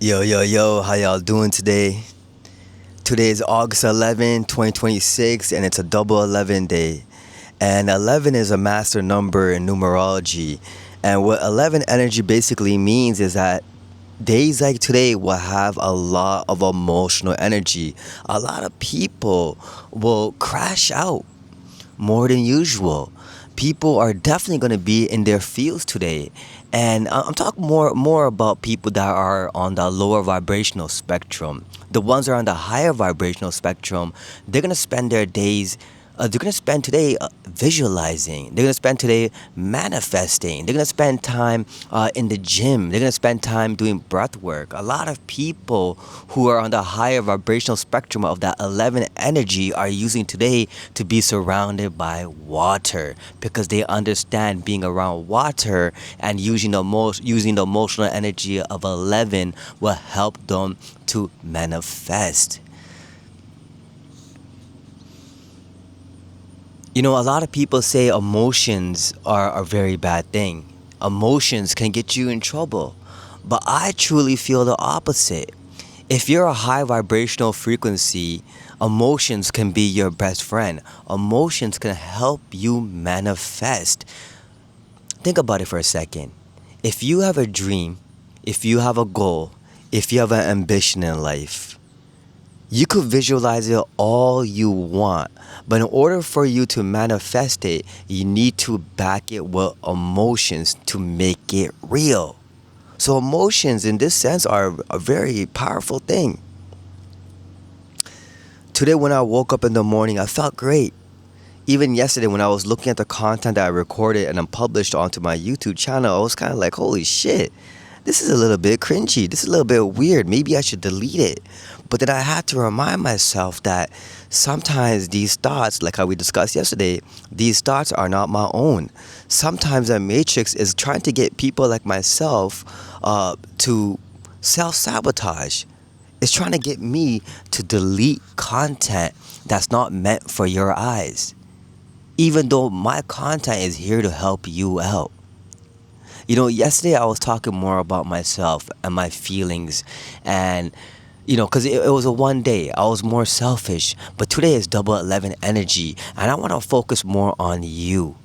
Yo, how y'all doing today? Today is August 11, 2026, and it's a double 11 day. And 11 is a master number in numerology. And what 11 energy basically means is that days like today will have a lot of emotional energy. A lot of people will crash out more than usual. People are definitely going to be in their fields today. And I'm talking more about people that are on the lower vibrational spectrum. The ones that are on the higher vibrational spectrum, they're going to spend their days they're going to spend today visualizing. They're going to spend today manifesting. They're going to spend time in the gym. They're going to spend time doing breath work. A lot of people who are on the higher vibrational spectrum of that 11 energy are using today to be surrounded by water, because they understand being around water and using the emotional energy of 11 will help them to manifest. You know, a lot of people say emotions are a very bad thing. Emotions can get you in trouble. But I truly feel the opposite. If you're a high vibrational frequency, emotions can be your best friend. Emotions can help you manifest. Think about it for a second. If you have a dream, if you have a goal, if you have an ambition in life, you could visualize it all you want, but in order for you to manifest it, you need to back it with emotions to make it real. So emotions in this sense are a very powerful thing. Today when I woke up in the morning, I felt great. Even yesterday when I was looking at the content that I recorded and then published onto my YouTube channel, I was kind of like, holy shit, this is a little bit cringy. This is a little bit weird. Maybe I should delete it. But then I had to remind myself that sometimes these thoughts, like how we discussed yesterday, these thoughts are not my own. Sometimes a matrix is trying to get people like myself to self-sabotage. It's trying to get me to delete content that's not meant for your eyes, even though my content is here to help you out. You know, yesterday I was talking more about myself and my feelings, and because it was a one day, I was more selfish. But today is double 11 energy, and I want to focus more on you.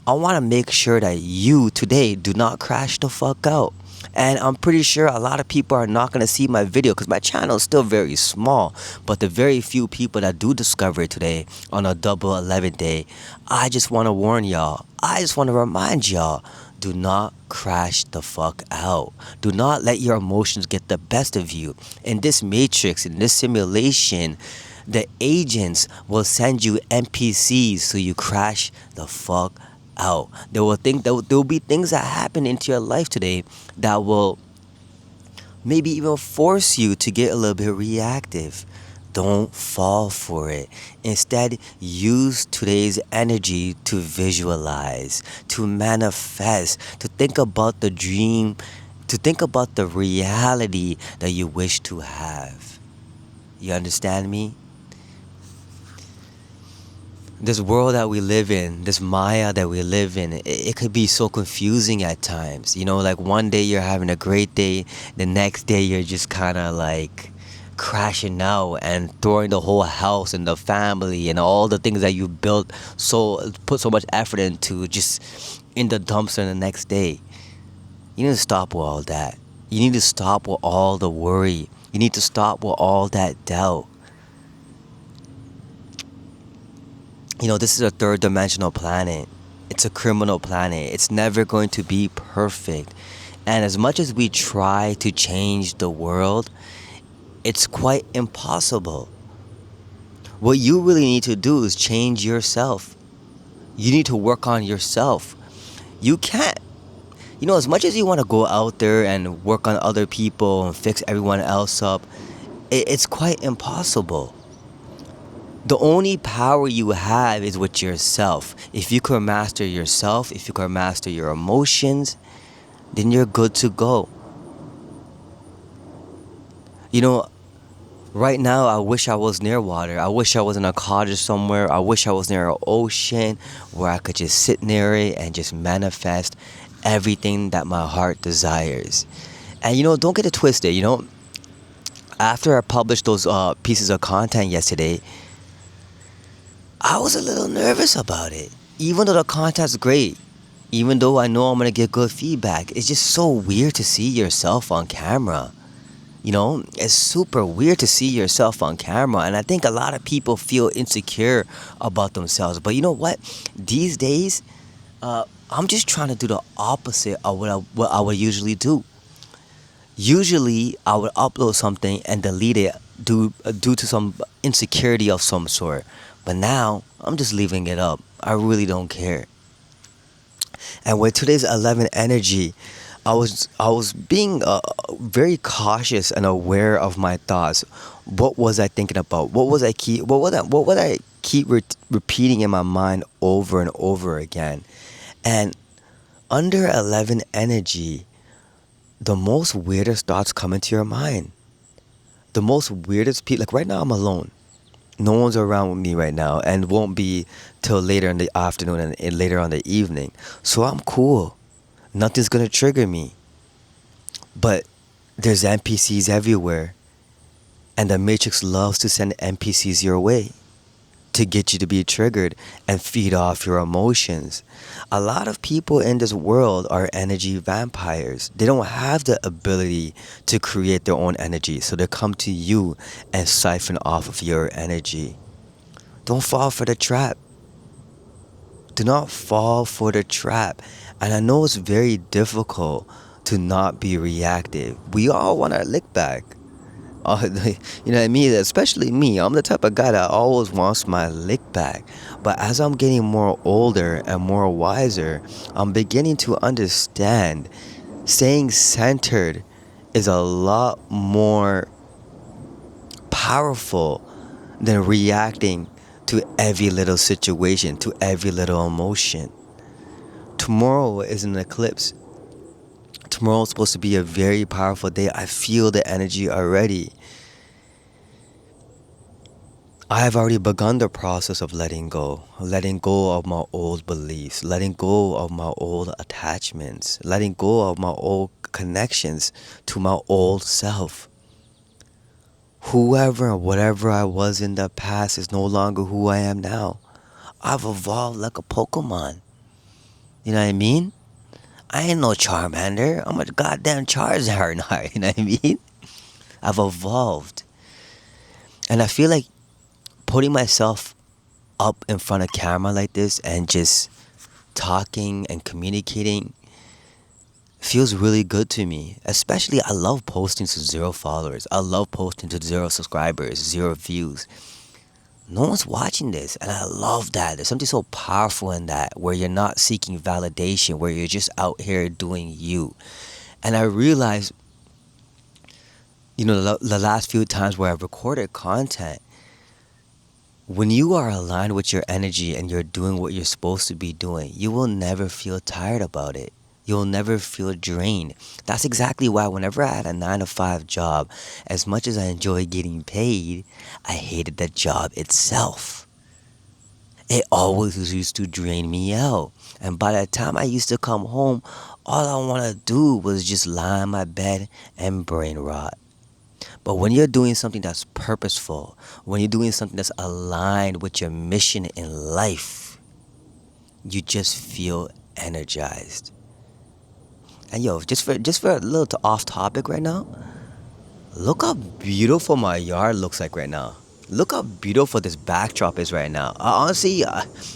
I want to make sure that you today do not crash the fuck out. And I'm pretty sure a lot of people are not going to see my video because my channel is still very small. But the very few people that do discover it today on a double 11 day, I just want to warn y'all. I just want to remind y'all. Do not crash the fuck out. Do not let your emotions get the best of you. In this matrix, in this simulation, the agents will send you NPCs so you crash the fuck out. There will be things that happen into your life today that will maybe even force you to get a little bit reactive. Don't fall for it. Instead, use today's energy to visualize, to manifest, to think about the dream, to think about the reality that you wish to have. You understand me? This world that we live in, this Maya that we live in, it could be so confusing at times. Like one day you're having a great day, the next day you're just kind of like crashing out and throwing the whole house and the family and all the things that you put so much effort into, just in the dumpster the next day. You need to stop with all that. You need to stop with all the worry. You need to stop with all that doubt. This is a third dimensional planet. It's a criminal planet. It's never going to be perfect. And as much as we try to change the world, it's quite impossible. What you really need to do is change yourself. You need to work on yourself. You can't, as much as you want to go out there and work on other people and fix everyone else up, it's quite impossible. The only power you have is with yourself. If you can master yourself, if you can master your emotions, then you're good to go. Right now, I wish I was near water. I wish I was in a cottage somewhere. I wish I was near an ocean where I could just sit near it and just manifest everything that my heart desires. And don't get it twisted, After I published those pieces of content yesterday, I was a little nervous about it. Even though the content's great, even though I know I'm gonna get good feedback, it's just so weird to see yourself on camera. You know, it's super weird to see yourself on camera, and I think a lot of people feel insecure about themselves. But you know what? These days, I'm just trying to do the opposite of what I would usually do. Usually, I would upload something and delete it due to some insecurity of some sort. But now, I'm just leaving it up. I really don't care. And with today's 11 energy, I was being very cautious and aware of my thoughts. What was I thinking about? What would I keep repeating in my mind over and over again? And under 11 energy, the most weirdest thoughts come into your mind. The most weirdest people, like right now I'm alone. No one's around with me right now and won't be till later in the afternoon and later on the evening. So I'm cool. Nothing's gonna trigger me. But there's NPCs everywhere, and the Matrix loves to send NPCs your way to get you to be triggered and feed off your emotions. A lot of people in this world are energy vampires. They don't have the ability to create their own energy, so they come to you and siphon off of your energy. Don't fall for the trap. Do not fall for the trap. And I know it's very difficult to not be reactive. We all want our lick back. You know what I mean? Especially me. I'm the type of guy that always wants my lick back. But as I'm getting more older and more wiser, I'm beginning to understand staying centered is a lot more powerful than reacting to every little situation, to every little emotion. Tomorrow is an eclipse. Tomorrow is supposed to be a very powerful day. I feel the energy already. I have already begun the process of letting go of my old beliefs, letting go of my old attachments, letting go of my old connections to my old self. Whoever and whatever I was in the past is no longer who I am now. I've evolved like a Pokemon. You know what I mean? I ain't no Charmander. I'm a goddamn Charizard now. You know what I mean? I've evolved. And I feel like putting myself up in front of camera like this and just talking and communicating feels really good to me. Especially, I love posting to 0 followers. I love posting to 0 subscribers, 0 views. No one's watching this, and I love that. There's something so powerful in that, where you're not seeking validation, where you're just out here doing you. And I realized, the last few times where I've recorded content, when you are aligned with your energy and you're doing what you're supposed to be doing, you will never feel tired about it. You'll never feel drained. That's exactly why whenever I had a 9 to 5 job, as much as I enjoyed getting paid, I hated the job itself. It always used to drain me out. And by the time I used to come home, all I want to do was just lie in my bed and brain rot. But when you're doing something that's purposeful, when you're doing something that's aligned with your mission in life, you just feel energized. And yo, just for a little off topic right now, look how beautiful my yard looks like right now. Look how beautiful this backdrop is right now. Honestly,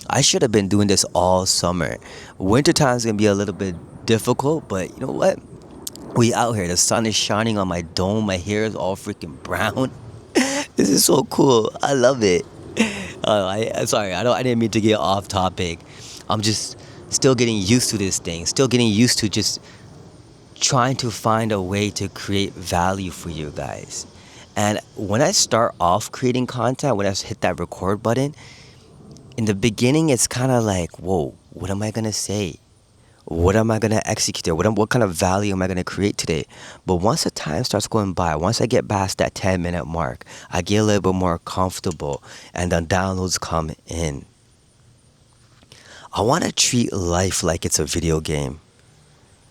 I should have been doing this all summer. Wintertime is gonna be a little bit difficult, but you know what? We out here. The sun is shining on my dome. My hair is all freaking brown. This is so cool. I love it. Sorry. I didn't mean to get off topic. I'm just still getting used to this thing. Still getting used to just trying to find a way to create value for you guys. And when I start off creating content, when I hit that record button, in the beginning, it's kind of like, whoa, what am I gonna say? What am I going to execute there? What kind of value am I going to create today? But once the time starts going by, once I get past that 10-minute mark, I get a little bit more comfortable and the downloads come in. I want to treat life like it's a video game.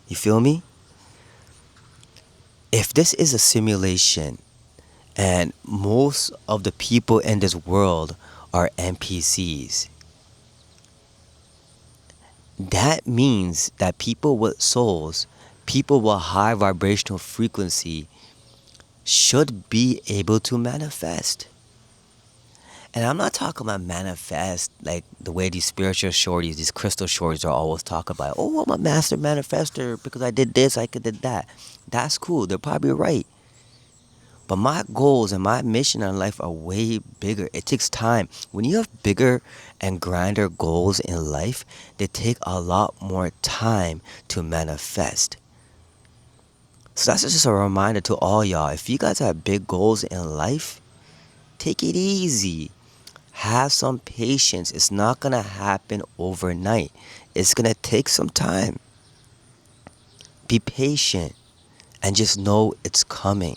You feel me? If this is a simulation And most of the people in this world are NPCs. That means that people with souls, people with high vibrational frequency, should be able to manifest. And I'm not talking about manifest like the way these spiritual shorties, these crystal shorties are always talking about. Oh, I'm a master manifester because I did this, I did that. That's cool. They're probably right. But my goals and my mission in life are way bigger. It takes time. When you have bigger and grander goals in life, they take a lot more time to manifest. So that's just a reminder to all y'all. If you guys have big goals in life, take it easy. Have some patience. It's not going to happen overnight. It's going to take some time. Be patient and just know it's coming.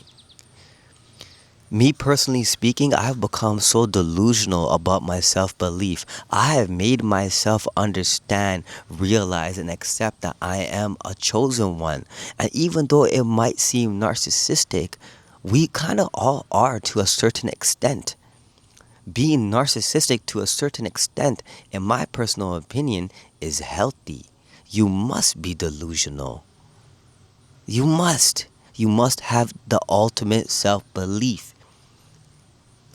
Me personally speaking, I have become so delusional about my self-belief. I have made myself understand, realize, and accept that I am a chosen one. And even though it might seem narcissistic, we kind of all are to a certain extent. Being narcissistic to a certain extent, in my personal opinion, is healthy. You must be delusional. You must. You must have the ultimate self-belief.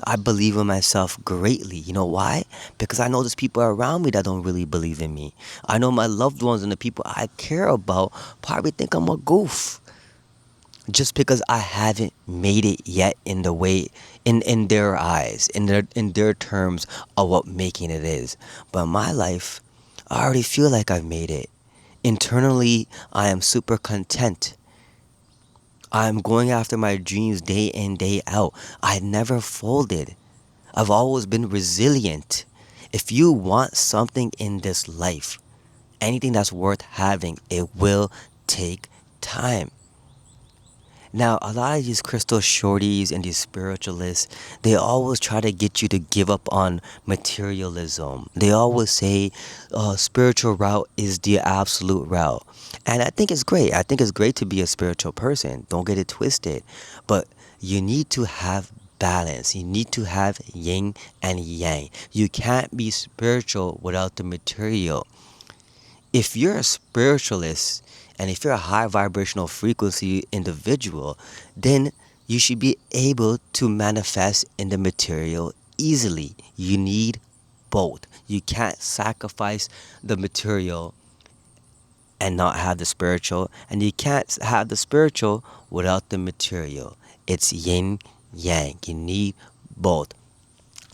I believe in myself greatly. You know why? Because I know there's people around me that don't really believe in me. I know my loved ones and the people I care about probably think I'm a goof. Just because I haven't made it yet in the way in their eyes, in their terms of what making it is. But in my life, I already feel like I've made it. Internally, I am super content. I'm going after my dreams day in, day out. I never folded. I've always been resilient. If you want something in this life, anything that's worth having, it will take time. Now, a lot of these crystal shorties and these spiritualists, they always try to get you to give up on materialism. They always say spiritual route is the absolute route. And I think it's great. I think it's great to be a spiritual person. Don't get it twisted. But you need to have balance. You need to have yin and yang. You can't be spiritual without the material. If you're a spiritualist and if you're a high vibrational frequency individual, then you should be able to manifest in the material easily. You need both. You can't sacrifice the material and not have the spiritual, and you can't have the spiritual without the material. It's yin yang. You need both.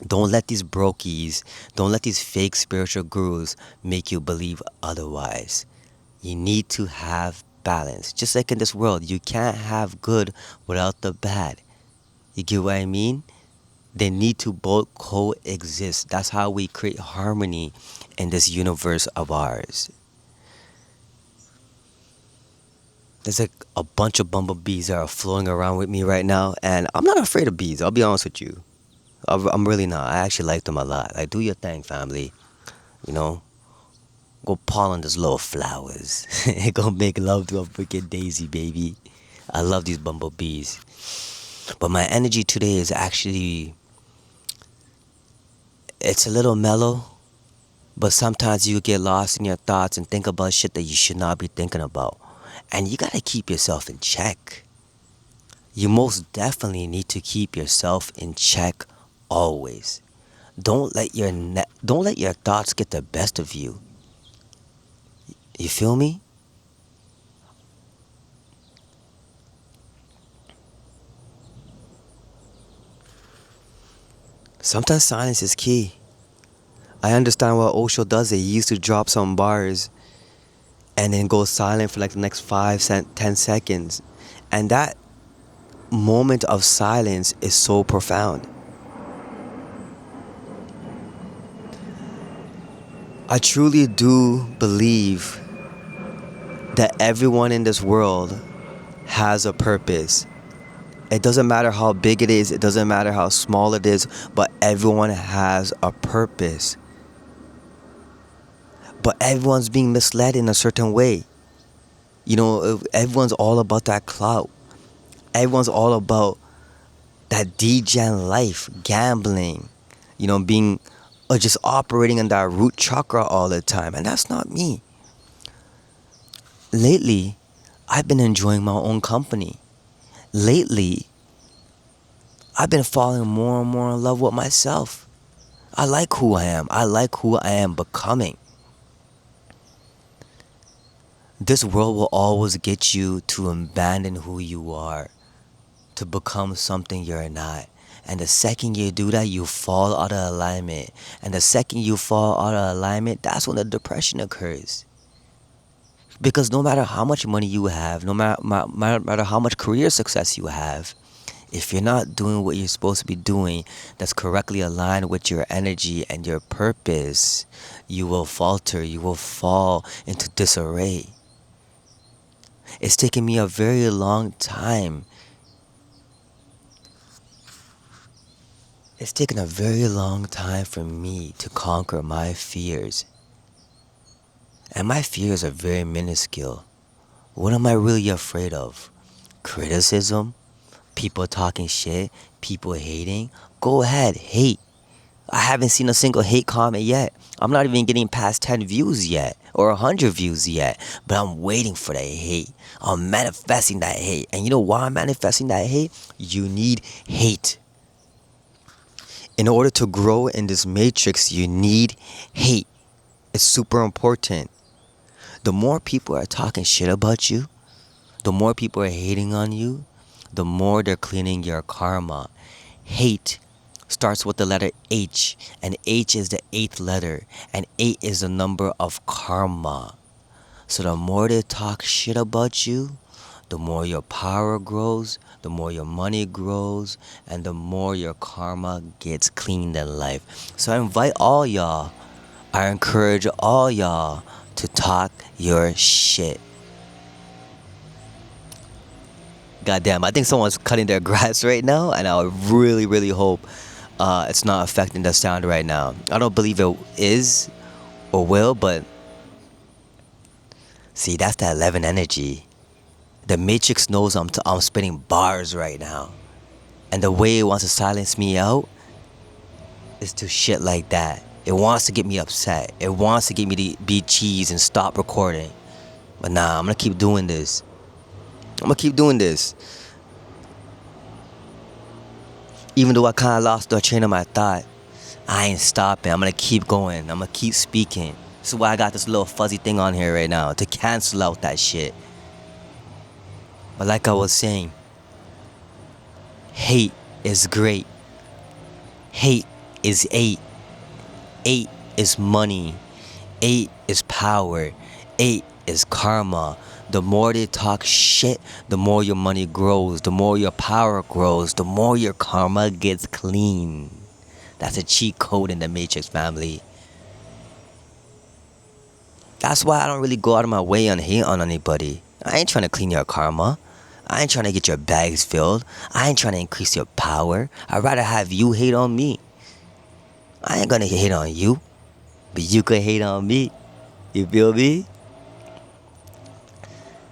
Don't let these brokies, don't let these fake spiritual gurus make you believe otherwise. You need to have balance. Just like in this world, you can't have good without the bad. You get what I mean? They need to both coexist. That's how we create harmony in this universe of ours. There's like a bunch of bumblebees that are floating around with me right now, and I'm not afraid of bees. I'll be honest with you. I'm really not. I actually like them a lot. Like, do your thing, family. You know, go pollen those little flowers. Go make love to a freaking daisy, baby. I love these bumblebees. But my energy today is actually, it's a little mellow. But sometimes you get lost in your thoughts and think about shit that you should not be thinking about. And you gotta keep yourself in check. You most definitely need to keep yourself in check always. Don't let your thoughts get the best of you. You feel me? Sometimes silence is key. I understand what Osho does it. He used to drop some bars and then go silent for like the next 10 seconds. And that moment of silence is so profound. I truly do believe that everyone in this world has a purpose. It doesn't matter how big it is, it doesn't matter how small it is, but everyone has a purpose. But everyone's being misled in a certain way. You know, everyone's all about that clout. Everyone's all about that degen life, gambling, being or just operating in that root chakra all the time. And that's not me. Lately, I've been enjoying my own company. Lately, I've been falling more and more in love with myself. I like who I am. I like who I am becoming. This world will always get you to abandon who you are, to become something you're not. And the second you do that, you fall out of alignment. And the second you fall out of alignment, that's when the depression occurs. Because no matter how much money you have, no matter how much career success you have, if you're not doing what you're supposed to be doing that's correctly aligned with your energy and your purpose, you will falter, you will fall into disarray. It's taken me a very long time. It's taken a very long time for me to conquer my fears. And my fears are very minuscule. What am I really afraid of? Criticism? People talking shit? People hating? Go ahead, hate. I haven't seen a single hate comment yet. I'm not even getting past 10 views yet or 100 views yet. But I'm waiting for that hate. I'm manifesting that hate. And you know why I'm manifesting that hate? You need hate. In order to grow in this matrix, you need hate. It's super important. The more people are talking shit about you, the more people are hating on you, the more they're cleaning your karma. Hate starts with the letter H, and H is the 8th letter, and 8 is the number of karma. So the more they talk shit about you, the more your power grows, the more your money grows, and the more your karma gets cleaned in life. So I invite all y'all, I encourage all y'all to talk your shit. Goddamn, I think someone's cutting their grass right now, and I really, really hope it's not affecting the sound right now. I don't believe it is or will, but see, that's that 11 energy. The Matrix knows I'm spitting bars right now, and the way it wants to silence me out is to shit like that. It wants to get me upset. It wants to get me to be cheese and stop recording. But nah, I'm gonna keep doing this. Even though I kind of lost the train of my thought, I ain't stopping. I'm gonna keep going. I'm gonna keep speaking. This is why I got this little fuzzy thing on here right now, to cancel out that shit. But like I was saying, hate is great. Hate is 8. 8 is money. 8 is power. 8 is karma. The more they talk shit, the more your money grows. The more your power grows. The more your karma gets clean. That's a cheat code in the Matrix, family. That's why I don't really go out of my way and hate on anybody. I ain't trying to clean your karma. I ain't trying to get your bags filled. I ain't trying to increase your power. I'd rather have you hate on me. I ain't gonna hate on you, but you could hate on me. You feel me?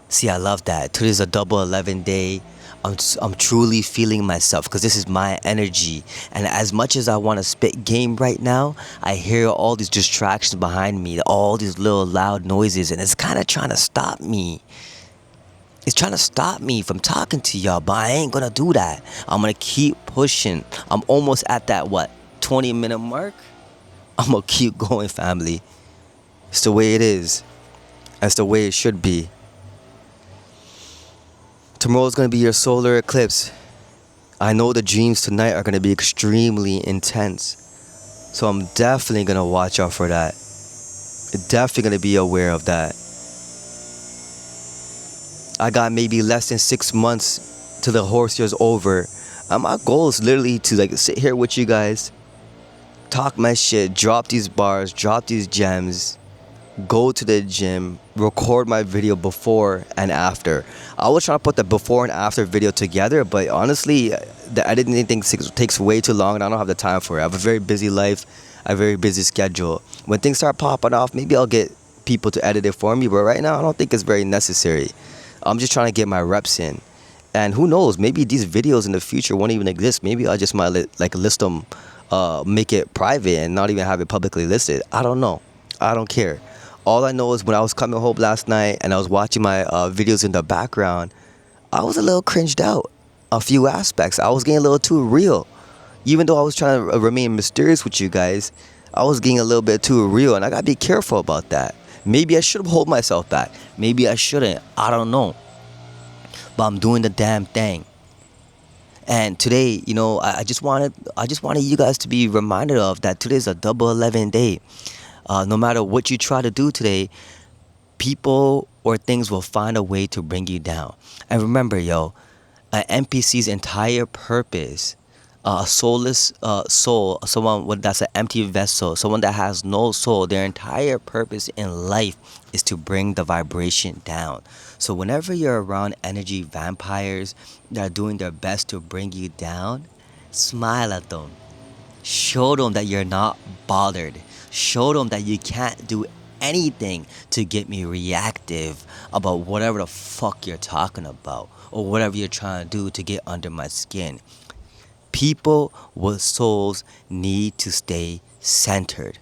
See, I love that. Today's a double 11 day. I'm truly feeling myself because this is my energy. And as much as I want to spit game right now, I hear all these distractions behind me, all these little loud noises, and it's kind of trying to stop me. It's trying to stop me from talking to y'all, but I ain't gonna do that. I'm gonna keep pushing. I'm almost at that, 20-minute mark? I'm gonna keep going, family. It's the way it is. That's the way it should be. Tomorrow's gonna be your solar eclipse. I know the dreams tonight are gonna be extremely intense. So I'm definitely gonna watch out for that. Definitely gonna be aware of that. I got maybe less than 6 months till the horse year's over. And my goal is literally to sit here with you guys, talk my shit, drop these bars, drop these gems, go to the gym, record my video before and after. I was trying to put the before and after video together, but honestly, the editing thing takes way too long and I don't have the time for it. I have a very busy life, a very busy schedule. When things start popping off, maybe I'll get people to edit it for me, but right now I don't think it's very necessary. I'm just trying to get my reps in. And who knows, maybe these videos in the future won't even exist. Maybe I just might list them, make it private and not even have it publicly listed. I don't know. I don't care. All I know is when I was coming home last night and I was watching my videos in the background, I was a little cringed out. A few aspects. I was getting a little too real. Even though I was trying to remain mysterious with you guys, I was getting a little bit too real, and I gotta be careful about that. Maybe I should hold myself back. Maybe I shouldn't. I don't know. But I'm doing the damn thing. And today, I just wanted you guys to be reminded of that. Today's a double 11 day. No matter what you try to do today, people or things will find a way to bring you down. And remember, an NPC's entire purpose, a soulless soul, that's an empty vessel, someone that has no soul, their entire purpose in life is to bring the vibration down. So whenever you're around energy vampires that are doing their best to bring you down, smile at them. Show them that you're not bothered. Show them that you can't do anything to get me reactive about whatever the fuck you're talking about or whatever you're trying to do to get under my skin. People with souls need to stay centered.